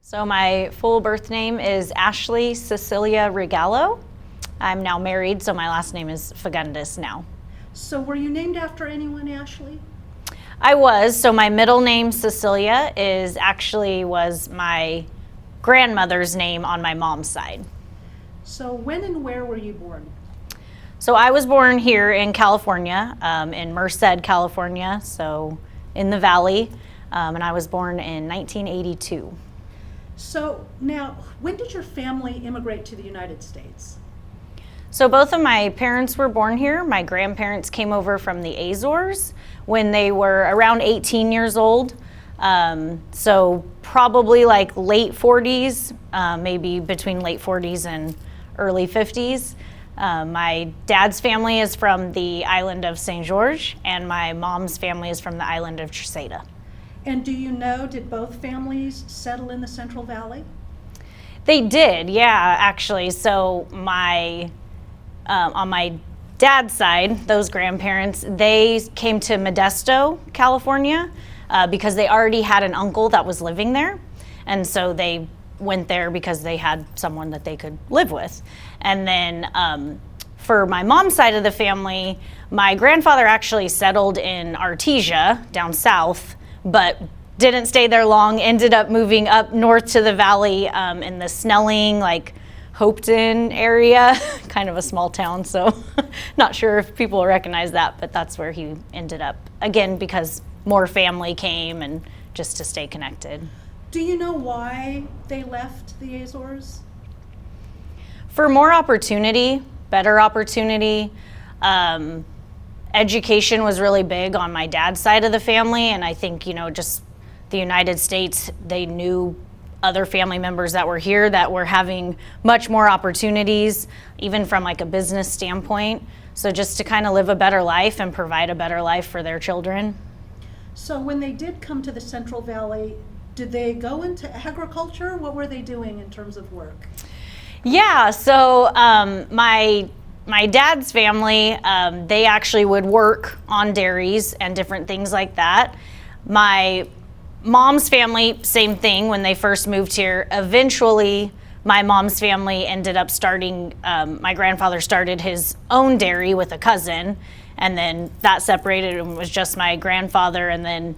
So my full birth name is Ashley Cecilia Regallo. I'm now married, so my last name is Fagundes now. So were you named after anyone, Ashley? I was. So my middle name, Cecilia, was my grandmother's name on my mom's side. So when and where were you born? So I was born here in California, in Merced, California, so in the Valley, and I was born in 1982. So now, when did your family immigrate to the United States? So both of my parents were born here. My grandparents came over from the Azores when they were around 18 years old. So probably like late 40s, maybe between late 40s and early 50s. My dad's family is from the island of St. George, and my mom's family is from the island of Treseda. And do you know, did both families settle in the Central Valley? They did, yeah, actually. So on my dad's side, those grandparents, they came to Modesto, California, because they already had an uncle that was living there. And so they went there because they had someone that they could live with. And then for my mom's side of the family, my grandfather actually settled in Artesia down south, but didn't stay there long, ended up moving up north to the valley in the Snelling, like Hopeton area, kind of a small town, so not sure if people will recognize that, but that's where he ended up, again, because more family came and just to stay connected. Do you know why they left the Azores? For more opportunity, better opportunity. Education was really big on my dad's side of the family, and I think, just the United States, they knew other family members that were here that were having much more opportunities, even from like a business standpoint. So just to kind of live a better life and provide a better life for their children. So when they did come to the Central Valley, did they go into agriculture? What were they doing in terms of work? Yeah, so my dad's family, they actually would work on dairies and different things like that. My mom's family, same thing when they first moved here. Eventually, my mom's family ended up starting, my grandfather started his own dairy with a cousin, and then that separated and was just my grandfather, and then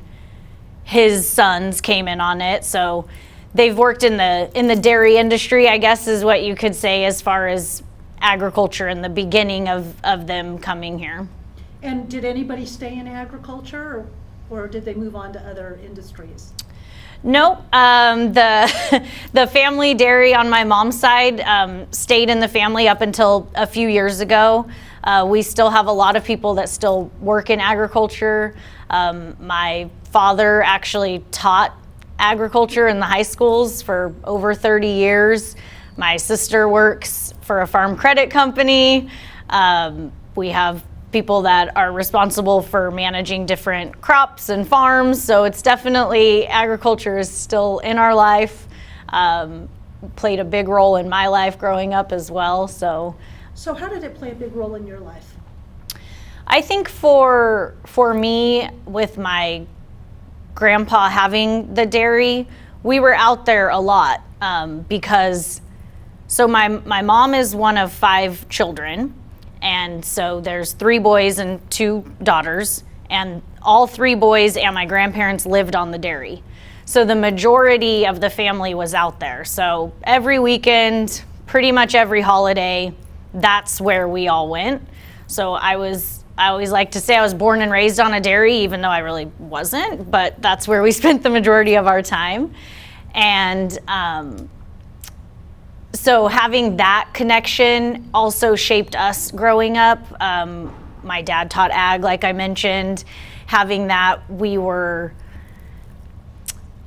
his sons came in on it. So they've worked in the dairy industry, I guess is what you could say, as far as agriculture in the beginning of them coming here. And did anybody stay in agriculture, or did they move on to other industries? Nope. The family dairy on my mom's side stayed in the family up until a few years ago. We still have a lot of people that still work in agriculture. My father actually taught agriculture in the high schools for over 30 years. My sister works for a farm credit company. We have people that are responsible for managing different crops and farms. So it's definitely, agriculture is still in our life. Played a big role in my life growing up as well. So how did it play a big role in your life? I think for me, with my grandpa having the dairy, we were out there a lot because my mom is one of 5 children, and so there's 3 boys and 2 daughters, and all 3 boys and my grandparents lived on the dairy. So the majority of the family was out there. So every weekend, pretty much every holiday, that's where we all went. So I always like to say I was born and raised on a dairy, even though I really wasn't, but that's where we spent the majority of our time. And so having that connection also shaped us growing up. My dad taught ag, like I mentioned. Having that, we were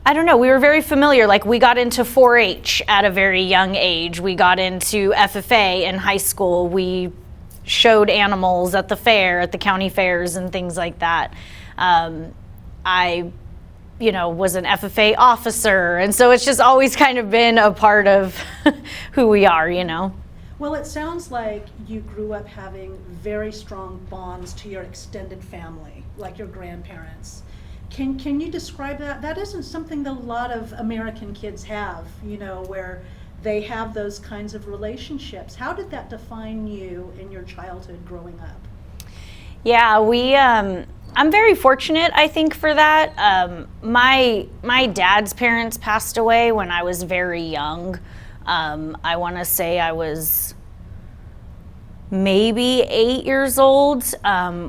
very familiar. Like, we got into 4-H at a very young age. We got into FFA in high school. We showed animals at the fair, at the county fairs and things like that. I was an FFA officer, and so it's just always kind of been a part of who we are, Well, it sounds like you grew up having very strong bonds to your extended family, like your grandparents. Can you describe that? That isn't something that a lot of American kids have, you know, where they have those kinds of relationships. How did that define you in your childhood growing up? Yeah, I'm very fortunate, I think, for that. My dad's parents passed away when I was very young. I want to say I was maybe 8 years old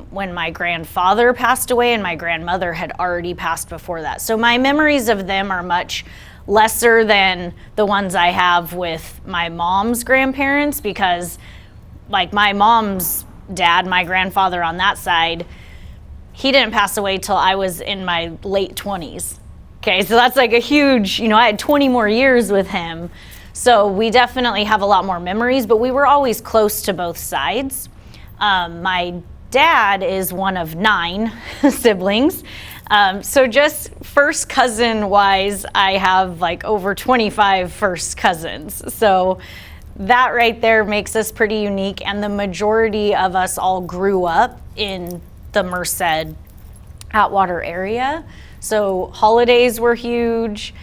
when my grandfather passed away, and my grandmother had already passed before that. So my memories of them are much lesser than the ones I have with my mom's grandparents, because like my mom's dad, my grandfather on that side, he didn't pass away till I was in my late 20s. Okay, so that's like a huge, I had 20 more years with him. So we definitely have a lot more memories, but we were always close to both sides. My dad is one of 9 siblings. So just first cousin wise, I have like over 25 first cousins. So that right there makes us pretty unique. And the majority of us all grew up in the Merced Atwater area. So holidays were huge.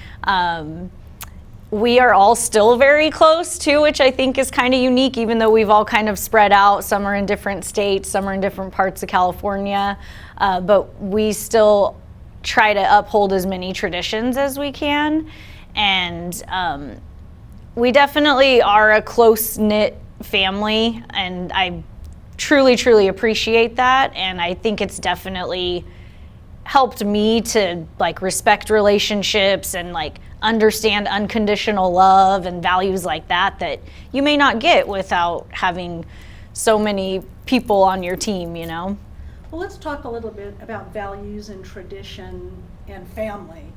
We are all still very close too, which I think is kind of unique, even though we've all kind of spread out. Some are in different states, some are in different parts of California, but we still try to uphold as many traditions as we can. And we definitely are a close-knit family, and I truly, truly appreciate that. And I think it's definitely helped me to like respect relationships and like understand unconditional love and values like that you may not get without having so many people on your team, Well, let's talk a little bit about values and tradition and family,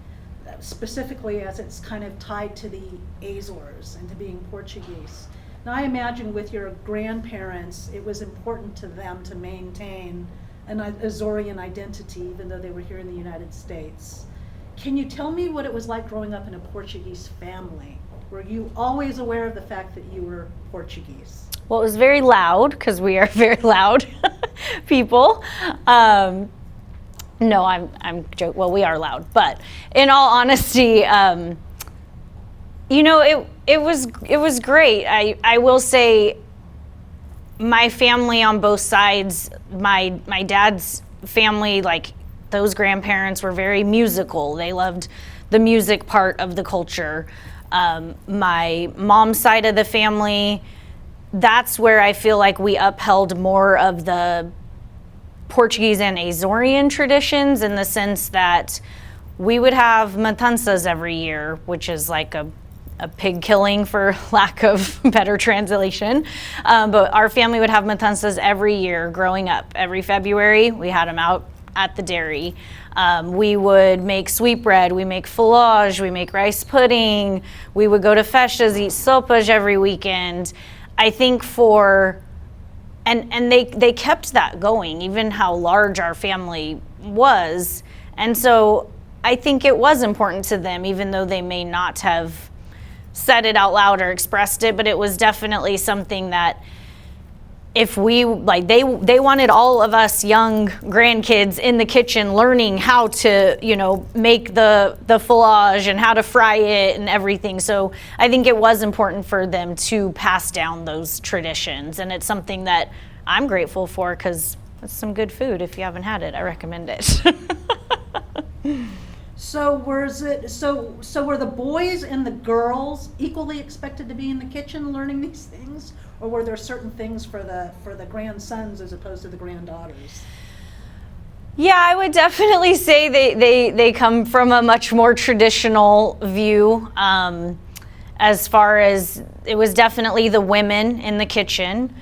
specifically as it's kind of tied to the Azores and to being Portuguese. Now, I imagine with your grandparents, it was important to them to maintain an Azorean identity, even though they were here in the United States. Can you tell me what it was like growing up in a Portuguese family? Were you always aware of the fact that you were Portuguese? Well, it was very loud, because we are very loud people. No, I'm joking. Well, we are loud, but in all honesty, it was great. I will say, my family on both sides, my dad's family, like those grandparents were very musical. They loved the music part of the culture. My mom's side of the family, that's where I feel like we upheld more of the Portuguese and Azorean traditions, in the sense that we would have matanças every year, which is like a pig killing, for lack of better translation. But our family would have matanças every year growing up. Every February, we had them out at the dairy. We would make sweetbread, we make foulage, we make rice pudding, we would go to festas, eat sopas every weekend. I think and they kept that going, even how large our family was. And so I think it was important to them, even though they may not have said it out loud or expressed it, but it was definitely something that if we, like, they wanted all of us young grandkids in the kitchen learning how to, make the foulage and how to fry it and everything. So I think it was important for them to pass down those traditions. And it's something that I'm grateful for, because it's some good food. If you haven't had it, I recommend it. So were the boys and the girls equally expected to be in the kitchen learning these things, or were there certain things for the grandsons as opposed to the granddaughters? Yeah, I would definitely say they come from a much more traditional view. As far as, it was definitely the women in the kitchen.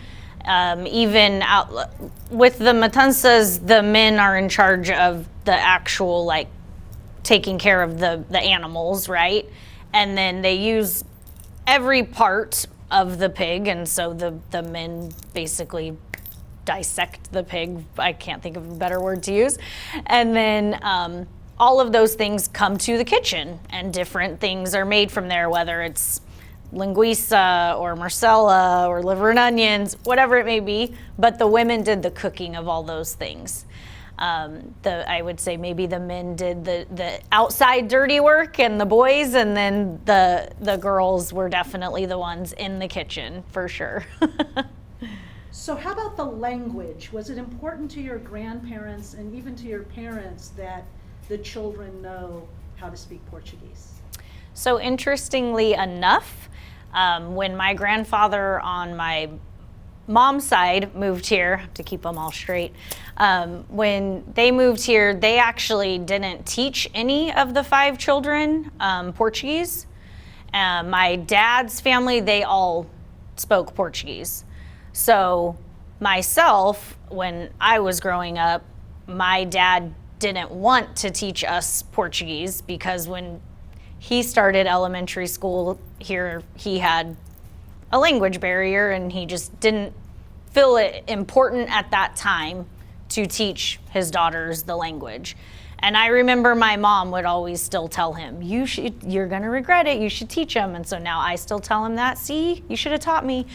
Even out with the matanças, the men are in charge of the actual, like, taking care of the animals, right? And then they use every part of the pig, and so the men basically dissect the pig. I can't think of a better word to use. And then all of those things come to the kitchen, and different things are made from there, whether it's linguiça or marcella or liver and onions, whatever it may be. But the women did the cooking of all those things. I would say maybe the men did the outside dirty work and the boys, and then the girls were definitely the ones in the kitchen, for sure. So how about the language? Was it important to your grandparents and even to your parents that the children know how to speak Portuguese? So interestingly enough, when my grandfather on my mom's side moved here, to keep them all straight, when they moved here, they actually didn't teach any of the 5 children Portuguese. My dad's family, they all spoke Portuguese. So myself, when I was growing up, my dad didn't want to teach us Portuguese because when he started elementary school here, he had a language barrier and he just didn't feel it important at that time to teach his daughters the language. And I remember my mom would always still tell him, you're gonna regret it, you should teach him. And so now I still tell him that, see, you should have taught me.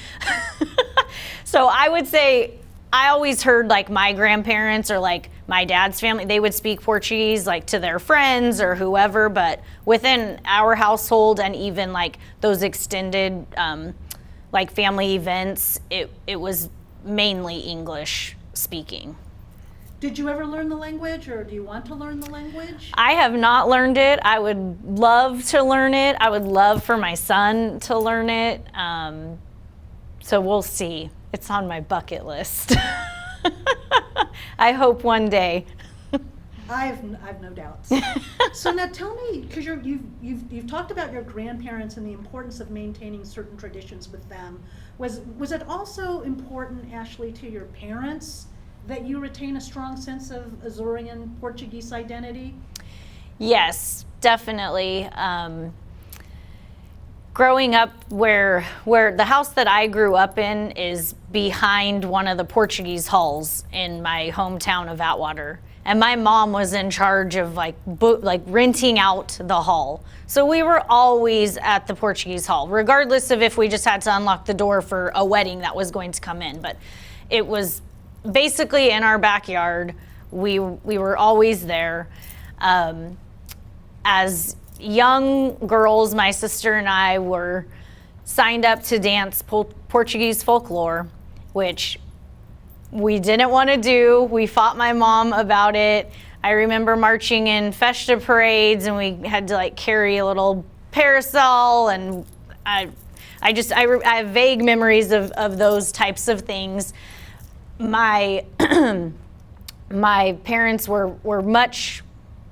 So I would say, I always heard like my grandparents or like my dad's family, they would speak Portuguese like to their friends or whoever, but within our household and even like those extended like family events, it was mainly English speaking. Did you ever learn the language, or do you want to learn the language? I have not learned it. I would love to learn it. I would love for my son to learn it. So we'll see. It's on my bucket list. I hope one day. I've no doubts. So now tell me, because you've talked about your grandparents and the importance of maintaining certain traditions with them. Was it also important, Ashley, to your parents that you retain a strong sense of Azorean Portuguese identity? Yes, definitely. Growing up where the house that I grew up in is behind one of the Portuguese halls in my hometown of Atwater. And my mom was in charge of like renting out the hall. So we were always at the Portuguese hall, regardless of if we just had to unlock the door for a wedding that was going to come in. But it was basically in our backyard. We were always there. As young girls, my sister and I were signed up to dance Portuguese folklore, which we didn't want to do. We fought my mom about it. I remember marching in festa parades and we had to like carry a little parasol, and I have vague memories of those types of things. My my parents were much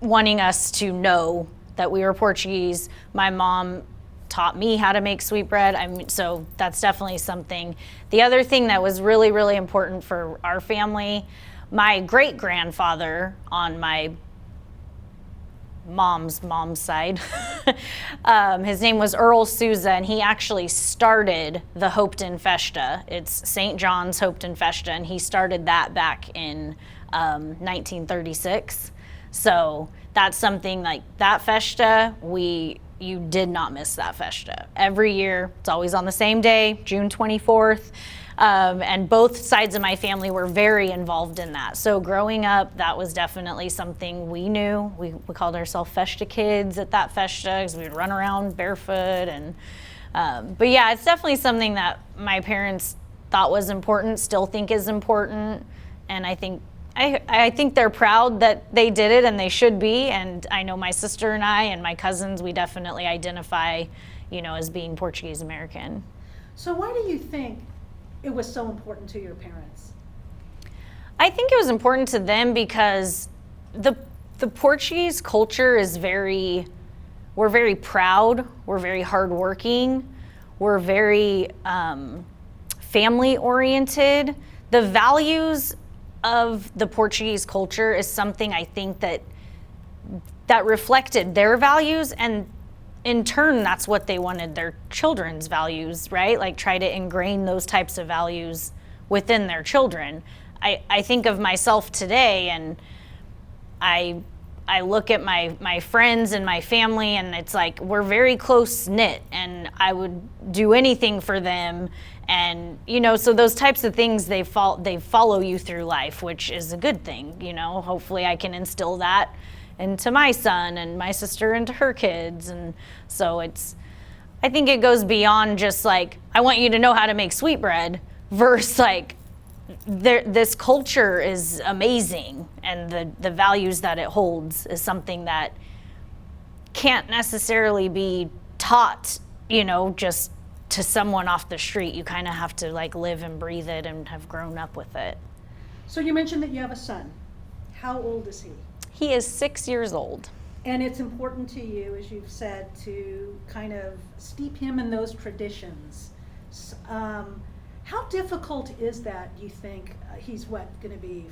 wanting us to know that we were Portuguese. My mom taught me how to make sweetbread. So that's definitely something. The other thing that was really, really important for our family, my great-grandfather on my mom's side, his name was Earl Souza, and he actually started the Hopeton Festa. It's St. John's Hopeton Festa, and he started that back in 1936. So that's something like that festa, you did not miss that festa. Every year, it's always on the same day, June 24th. And both sides of my family were very involved in that. So growing up, that was definitely something we knew. We called ourselves festa kids at that festa because we would run around barefoot. And but yeah, it's definitely something that my parents thought was important, still think is important. And I think they're proud that they did it, and they should be. And I know my sister and I and my cousins, we definitely identify, as being Portuguese American. So why do you think it was so important to your parents? I think it was important to them because the Portuguese culture is we're very proud, we're very hardworking, we're very family oriented. The values of the Portuguese culture is something I think that reflected their values, and in turn that's what they wanted their children's values, right? Like try to ingrain those types of values within their children. I think of myself today, and I look at my friends and my family, and it's like we're very close knit, and I would do anything for them. And, so those types of things, they follow you through life, which is a good thing. Hopefully I can instill that into my son and my sister into her kids. And so I think it goes beyond just like, I want you to know how to make sweetbread, versus like, this culture is amazing, and the values that it holds is something that can't necessarily be taught, just to someone off the street. You kind of have to like live and breathe it and have grown up with it. So you mentioned that you have a son. How old is he? He is 6 years old. And it's important to you, as you've said, to kind of steep him in those traditions. How difficult is that, you think? He's going to be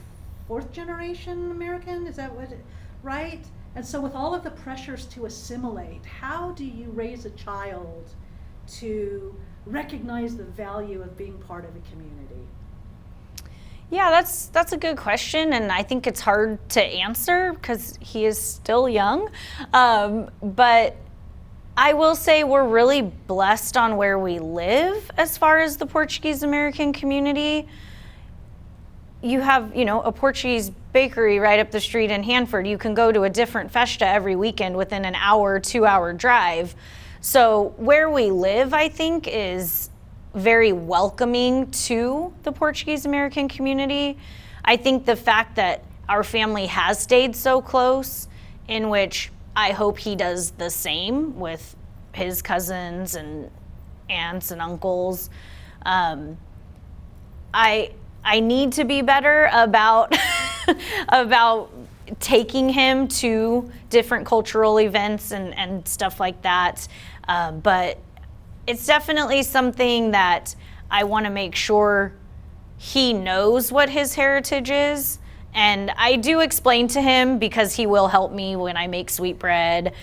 fourth generation American? Is that right? And so with all of the pressures to assimilate, how do you raise a child to recognize the value of being part of a community? Yeah, that's a good question, and I think it's hard to answer because he is still young. But I will say we're really blessed on where we live as far as the Portuguese American community. You have, a Portuguese bakery right up the street in Hanford. You can go to a different festa every weekend within an hour, 2-hour drive. So where we live, I think, is very welcoming to the Portuguese American community. I think the fact that our family has stayed so close, in which I hope he does the same with his cousins and aunts and uncles. I need to be better about about taking him to different cultural events and stuff like that. But it's definitely something that I want to make sure he knows what his heritage is. And I do explain to him, because he will help me when I make sweetbread,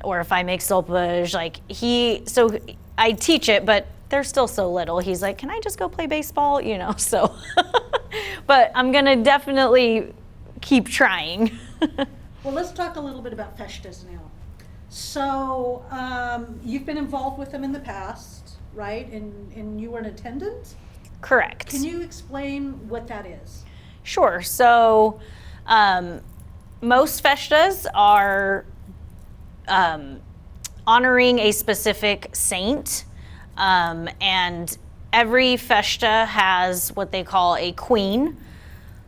or if I make sopas. So I teach it, but they're still so little. He's like, can I just go play baseball? So, but I'm gonna definitely keep trying. Well, let's talk a little bit about festas now. So you've been involved with them in the past, right? And you were an attendant? Correct. Can you explain what that is? Sure. So most festas are honoring a specific saint, and every festa has what they call a queen.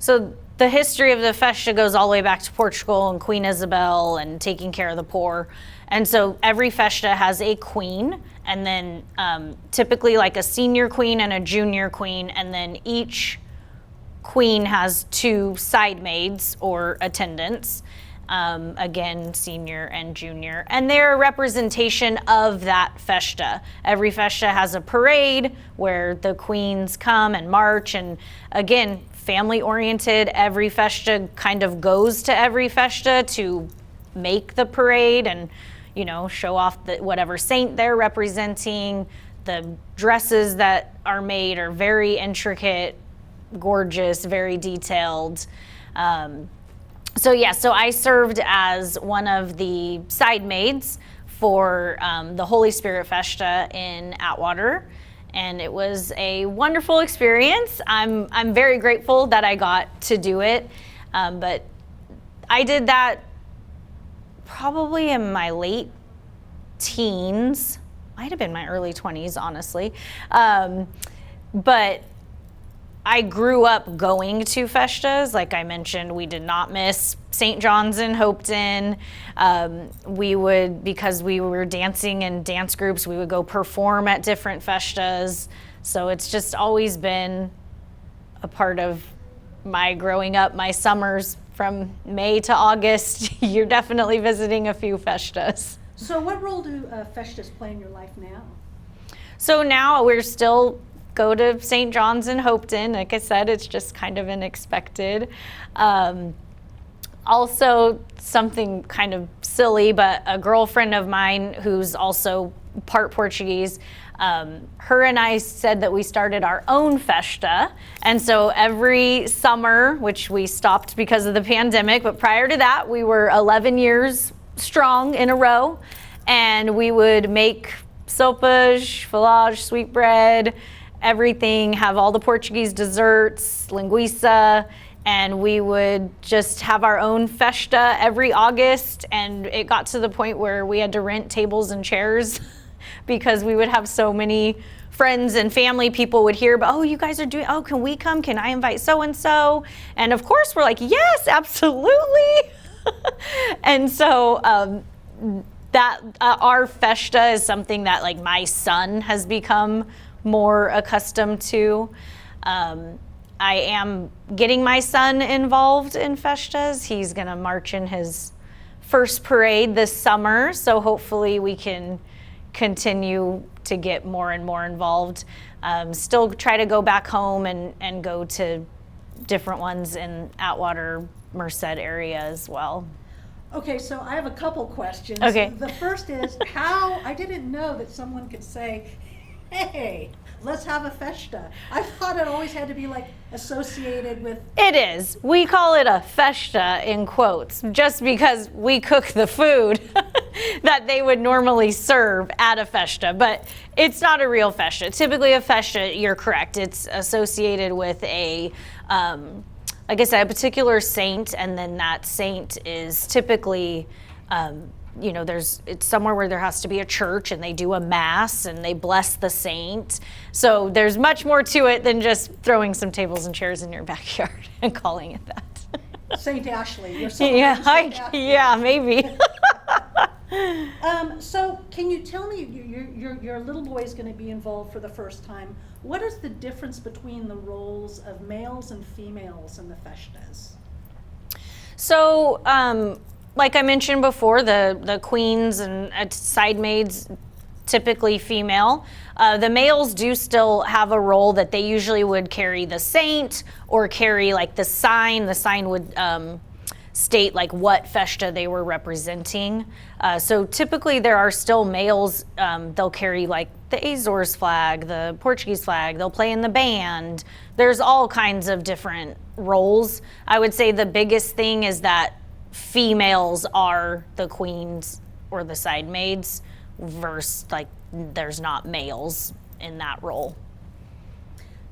So the history of the festa goes all the way back to Portugal and Queen Isabel and taking care of the poor. And so every festa has a queen, and then typically like a senior queen and a junior queen, and then each queen has 2 side maids or attendants, again, senior and junior, and they're a representation of that festa. Every festa has a parade where the queens come and march, and again, family oriented. Every festa kind of goes to every festa to make the parade and, show off whatever saint they're representing. The dresses that are made are very intricate, gorgeous, very detailed. So I served as one of the side maids for the Holy Spirit Festa in Atwater, and it was a wonderful experience. I'm very grateful that I got to do it, but I did that probably in my late teens, might have been my early 20s, honestly, but I grew up going to festas. Like I mentioned, we did not miss St. John's in Hopeton. We would, because we were dancing in dance groups, we would go perform at different festas. So it's just always been a part of my growing up, my summers from May to August. You're definitely visiting a few festas. So what role do festas play in your life now? So now we're still go to St. John's in Hopeton. Like I said, it's just kind of unexpected. Also, something kind of silly, but a girlfriend of mine who's also part Portuguese, her and I said that we started our own festa. And so every summer, which we stopped because of the pandemic, but prior to that, we were 11 years strong in a row. And we would make sopas, filage, sweetbread, everything, have all the Portuguese desserts, linguiça, and we would just have our own festa every August. And it got to the point where we had to rent tables and chairs because we would have so many friends and family. People would hear, but oh, you guys are doing, oh, can we come? Can I invite so-and-so? And of course we're like, yes, absolutely. And so that our festa is something that like my son has become more accustomed to. I am getting my son involved in festas. He's gonna march in his first parade this summer, so hopefully we can continue to get more and more involved. Still try to go back home and go to different ones in Atwater, Merced area as well. Okay, so I have a couple questions. Okay. The first is how, I didn't know that someone could say, hey, let's have a festa. I thought it always had to be like associated with. It is. We call it a festa in quotes, just because we cook the food that they would normally serve at a festa, but it's not a real festa. Typically a festa, you're correct, it's associated with a, like I said, a particular saint, and then that saint is typically, you know, it's somewhere where there has to be a church and they do a mass and they bless the saint. So there's much more to it than just throwing some tables and chairs in your backyard and calling it that. Saint-Ashley. You're Yeah, Saint-Ashley. yeah, maybe. So can you tell me, your little boy is going to be involved for the first time. What is the difference between the roles of males and females in the festas? So, like I mentioned before, the queens and side maids, typically female. The males do still have a role that they usually would carry the saint or carry like the sign. The sign would state like what festa they were representing. So typically there are still males, they'll carry like the Azores flag, the Portuguese flag, they'll play in the band. There's all kinds of different roles. I would say the biggest thing is that females are the queens or the side maids versus like there's not males in that role.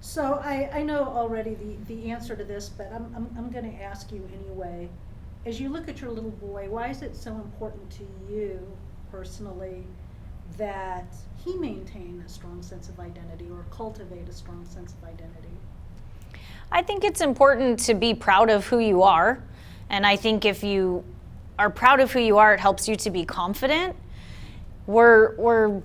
So I know already the answer to this, but I'm going to ask you anyway. As you look at your little boy, why is it so important to you personally that he maintain a strong sense of identity or cultivate a strong sense of identity? I think it's important to be proud of who you are. And I think if you are proud of who you are, it helps you to be confident. We're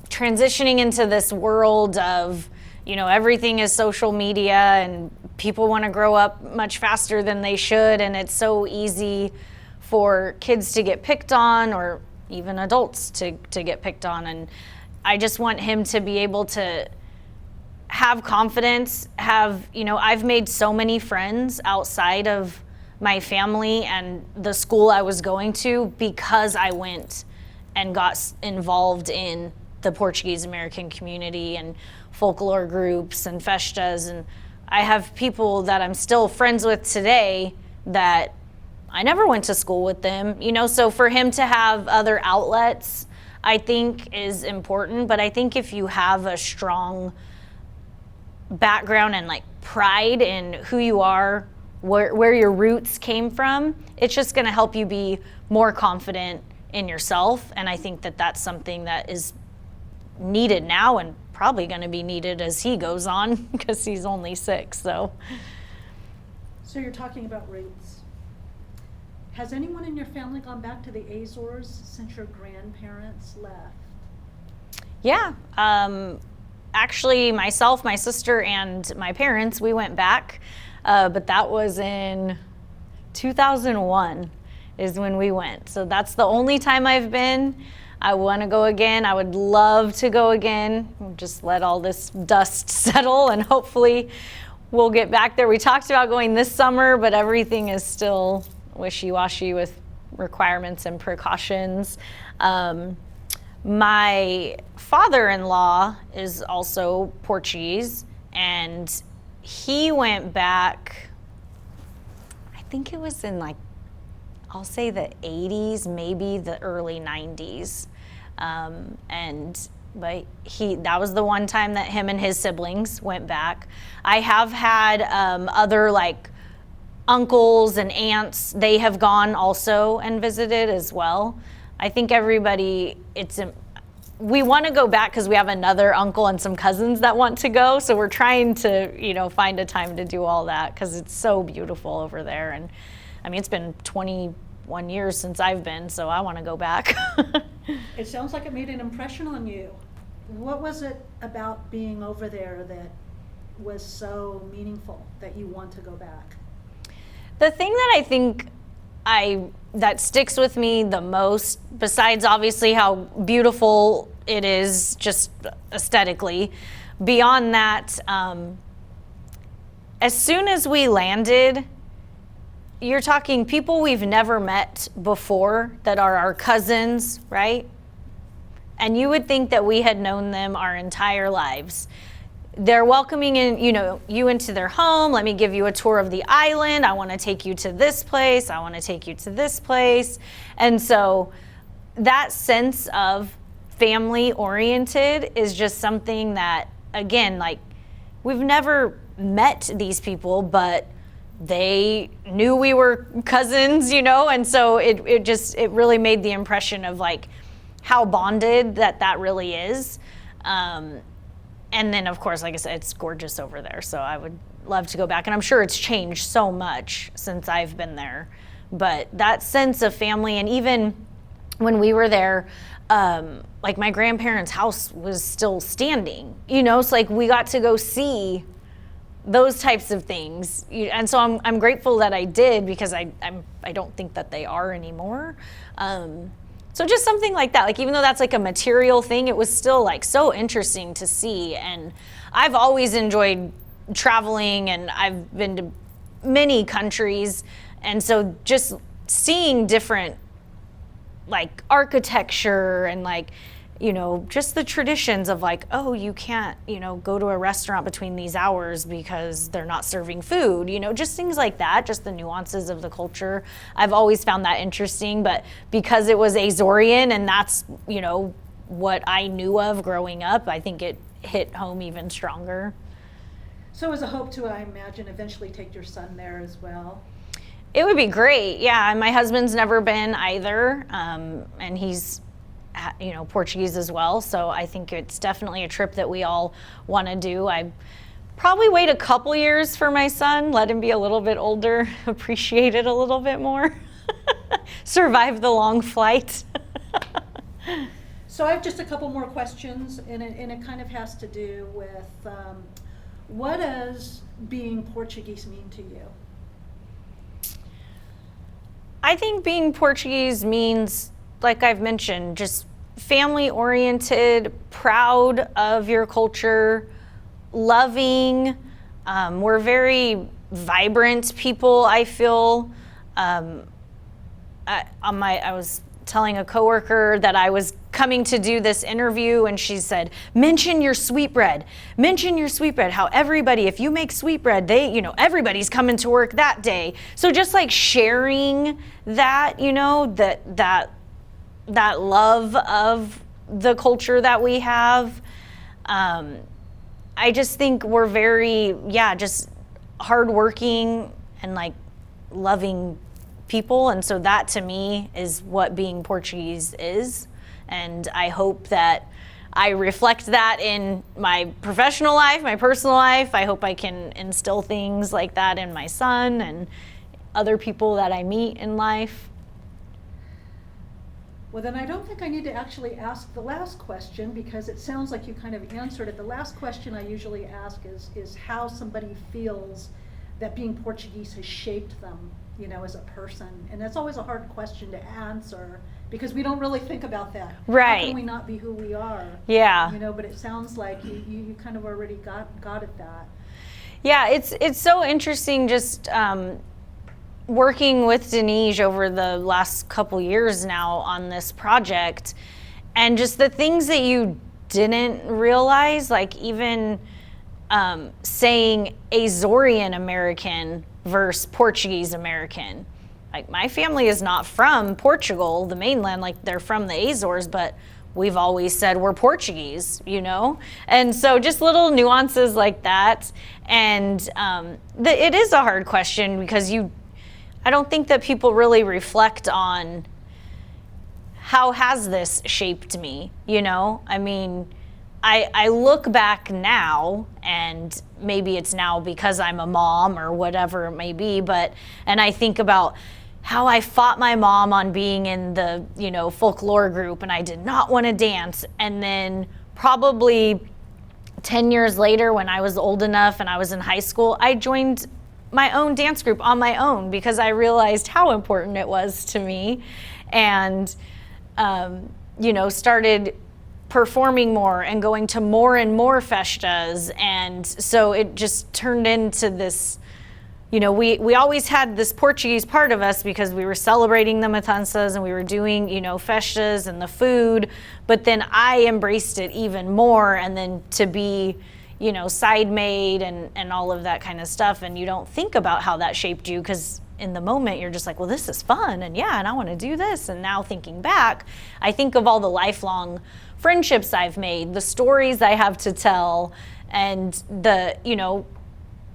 transitioning into this world of, you know, everything is social media and people want to grow up much faster than they should. And it's so easy for kids to get picked on or even adults to get picked on. And I just want him to be able to have confidence, you know, I've made so many friends outside of my family and the school I was going to because I went and got involved in the Portuguese American community and folklore groups and festas. And I have people that I'm still friends with today that I never went to school with them, you know, so for him to have other outlets, I think is important. But I think if you have a strong background and like pride in who you are, where your roots came from, it's just going to help you be more confident in yourself. And I think that that's something that is needed now and probably going to be needed as he goes on because he's only 6. So you're talking about roots. Has anyone in your family gone back to the Azores since your grandparents left? Yeah. Actually, myself, my sister, and my parents, we went back. But that was in 2001 is when we went. So that's the only time I've been. I want to go again. I would love to go again. Just let all this dust settle and hopefully we'll get back there. We talked about going this summer, but everything is still wishy-washy with requirements and precautions. My father-in-law is also Portuguese, and he went back, I think it was in like, I'll say the 80s, maybe the early 90s. And but that was the one time that him and his siblings went back. I have had other like uncles and aunts, they have gone also and visited as well. I think everybody, we want to go back because we have another uncle and some cousins that want to go. So we're trying to, find a time to do all that because it's so beautiful over there. And I mean, it's been 21 years since I've been, so I want to go back. It sounds like it made an impression on you. What was it about being over there that was so meaningful that you want to go back? The thing that I think that sticks with me the most, besides obviously how beautiful it is just aesthetically, beyond that, as soon as we landed, you're talking people we've never met before that are our cousins, right? And you would think that we had known them our entire lives. They're welcoming you into their home. Let me give you a tour of the island. I want to take you to this place. I want to take you to this place. And so that sense of family oriented is just something that, again, like we've never met these people, but they knew we were cousins, and so it really made the impression of like how bonded that really is. And then of course, like I said, it's gorgeous over there. So I would love to go back, and I'm sure it's changed so much since I've been there. But that sense of family, and even when we were there, like my grandparents' house was still standing, so like we got to go see those types of things. And so I'm grateful that I did, because I don't think that they are anymore. So just something like that, like even though that's like a material thing, it was still like so interesting to see. And I've always enjoyed traveling, and I've been to many countries. And so just seeing different like architecture and like, just the traditions of like, oh, you can't, go to a restaurant between these hours because they're not serving food, just things like that, just the nuances of the culture. I've always found that interesting, but because it was Azorean and that's, what I knew of growing up, I think it hit home even stronger. So as a hope to, I imagine, eventually take your son there as well? It would be great, yeah. My husband's never been either, and he's Portuguese as well. So I think it's definitely a trip that we all want to do. I probably wait a couple years for my son, let him be a little bit older, appreciate it a little bit more, survive the long flight. So I have just a couple more questions, and it kind of has to do with what does being Portuguese mean to you? I think being Portuguese means, like I've mentioned, just family oriented, proud of your culture, loving. We're very vibrant people, I feel. I was telling a coworker that I was coming to do this interview, and she said, mention your sweetbread, how everybody, if you make sweetbread, everybody's coming to work that day. So just like sharing that, that love of the culture that we have. I just think we're very, just hardworking and like loving people. And so that to me is what being Portuguese is. And I hope that I reflect that in my professional life, my personal life. I hope I can instill things like that in my son and other people that I meet in life. Well, then I don't think I need to actually ask the last question, because it sounds like you kind of answered it. The last question I usually ask is how somebody feels that being Portuguese has shaped them, as a person. And that's always a hard question to answer, because we don't really think about that. Right. How can we not be who we are? Yeah. But it sounds like you kind of already got at that. Yeah, it's so interesting just working with Denise over the last couple years now on this project, and just the things that you didn't realize, like even saying Azorean American versus Portuguese American. Like my family is not from Portugal, the mainland, like they're from the Azores, but we've always said we're Portuguese, you know? And so just little nuances like that. And it is a hard question because I don't think that people really reflect on how has this shaped me, you know? I mean, I look back now, and maybe it's now because I'm a mom or whatever it may be, and I think about how I fought my mom on being in the, you know, folklore group, and I did not want to dance. And then probably 10 years later, when I was old enough and I was in high school, I joined my own dance group on my own because I realized how important it was to me, and you know, started performing more and going to more and more festas. And so it just turned into this, you know, we always had this Portuguese part of us because we were celebrating the matanças and we were doing, you know, festas and the food, but then I embraced it even more, and then to be, you know, side maid and all of that kind of stuff. And you don't think about how that shaped you because in the moment you're just like, well, this is fun, and yeah, and I want to do this. And now thinking back, I think of all the lifelong friendships I've made, the stories I have to tell, and the, you know,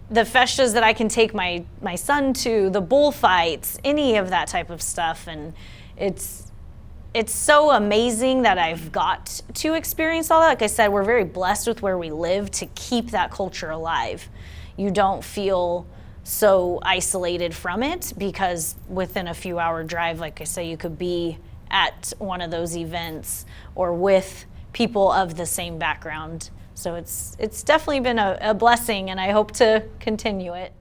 the festas that I can take my son to, the bullfights, any of that type of stuff. And it's so amazing that I've got to experience all that. Like I said, we're very blessed with where we live to keep that culture alive. You don't feel so isolated from it because within a few hour drive, like I say, you could be at one of those events or with people of the same background. So it's definitely been a blessing, and I hope to continue it.